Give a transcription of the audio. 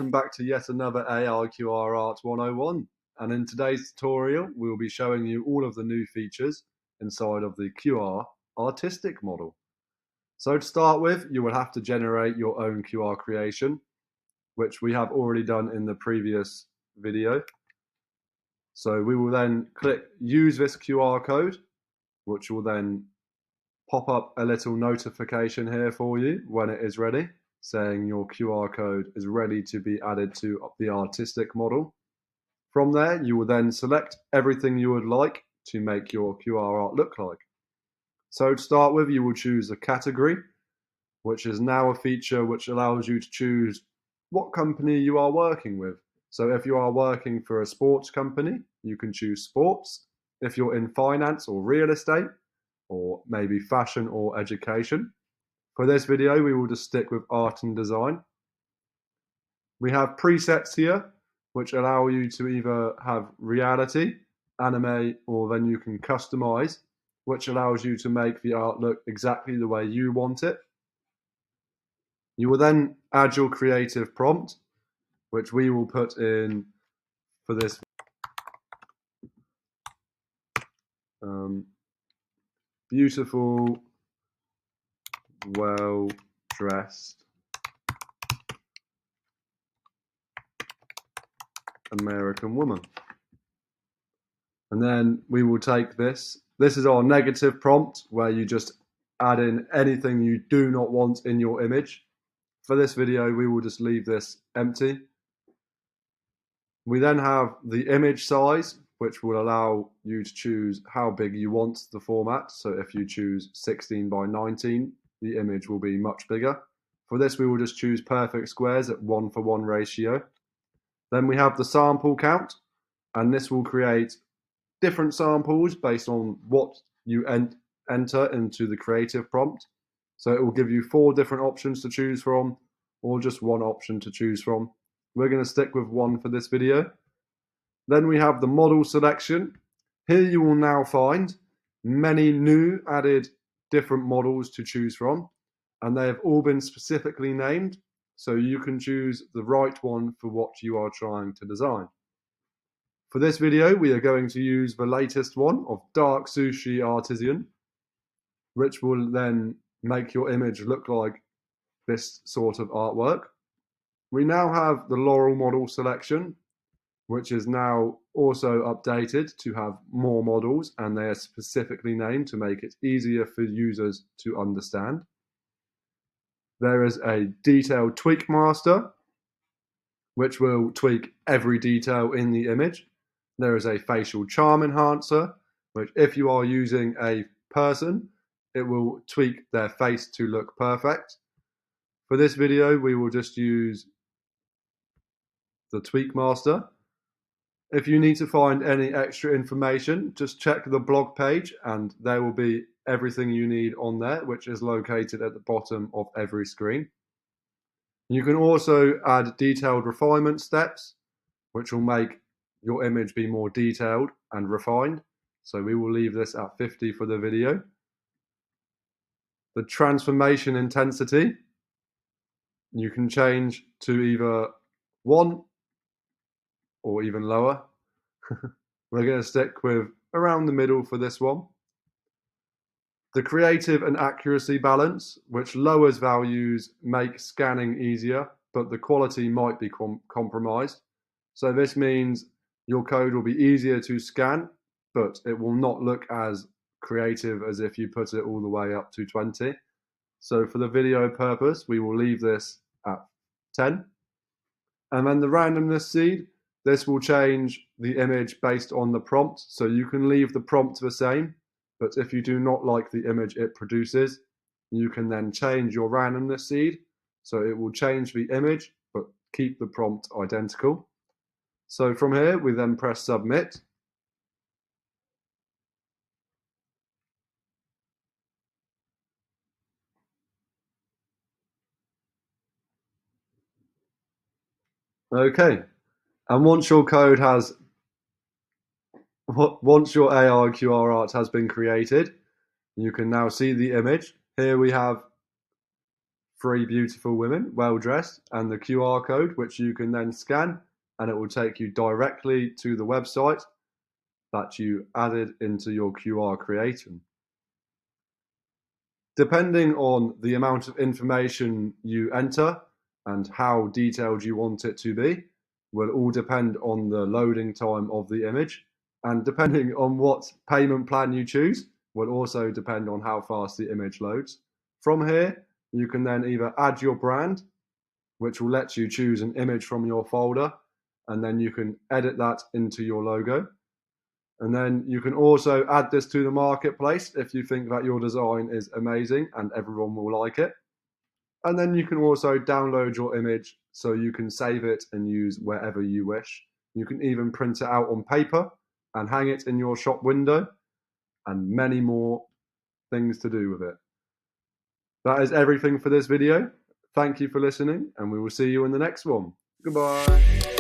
welcome back to yet another AIQrArt 101, and in today's tutorial we'll be showing you all of the new features inside of the QR artistic model. So to start with, you will have to generate your own QR creation, which we have already done in the previous video. So we will then click use this QR code, which will then pop up a little notification here for you when it is ready, saying your QR code is ready to be added to the artistic model. From there, you will then select everything you would like to make your QR art look like. So to start with, you will choose a category, which is now a feature which allows you to choose what company you are working with. So if you are working for a sports company, you can choose sports. If you're in finance or real estate, or maybe fashion or education. For this video, we will just stick with art and design. We have presets here, which allow you to either have reality, anime, or then you can customize, which allows you to make the art look exactly the way you want it. You will then add your creative prompt, which we will put in for this. Beautiful, well-dressed American woman. And then we will take this. This is our negative prompt, where you just add in anything you do not want in your image. For this video, we will just leave this empty. We then have the image size, which will allow you to choose how big you want the format. So if you choose 16 by 19, the image will be much bigger. For this, we will just choose perfect squares at 1:1 ratio. Then we have the sample count, and this will create different samples based on what you enter into the creative prompt. So it will give you 4 different options to choose from, or just one option to choose from. We're going to stick with one for this video. Then we have the model selection. Here you will now find many new added different models to choose from, and they have all been specifically named, so you can choose the right one for what you are trying to design. For this video, we are going to use the latest one of Dark Sushi Artisan, which will then make your image look like this sort of artwork. We now have the Lora model selection, which is now also updated to have more models, and they are specifically named to make it easier for users to understand. There is a detailed tweak master, which will tweak every detail in the image. There is a facial charm enhancer, which if you are using a person, it will tweak their face to look perfect. For this video, we will just use the tweak master. If you need to find any extra information, just check the blog page and there will be everything you need on there, which is located at the bottom of every screen. You can also add detailed refinement steps, which will make your image be more detailed and refined. So we will leave this at 50 for the video. The transformation intensity, you can change to either 1 or even lower. We're going to stick with around the middle for this one. The creative and accuracy balance, which lowers values, make scanning easier, but the quality might be compromised. So this means your code will be easier to scan, but it will not look as creative as if you put it all the way up to 20. So for the video purpose, we will leave this at 10. And then the randomness seed, this will change the image based on the prompt. So you can leave the prompt the same, but if you do not like the image it produces, you can then change your randomness seed. So it will change the image, but keep the prompt identical. So from here, we then press submit. Okay, and once your AIQrArt has been created, you can now see the image. Here we have 3 beautiful women, well dressed, and the QR code, which you can then scan, and it will take you directly to the website that you added into your QR creator. Depending on the amount of information you enter and how detailed you want it to be, will all depend on the loading time of the image. And depending on what payment plan you choose, will also depend on how fast the image loads. From here, you can then either add your brand, which will let you choose an image from your folder, and then you can edit that into your logo. And then you can also add this to the marketplace if you think that your design is amazing and everyone will like it. And then you can also download your image so you can save it and use wherever you wish. You can even print it out on paper and hang it in your shop window, and many more things to do with it. That is everything for this video. Thank you for listening, and we will see you in the next one. Goodbye.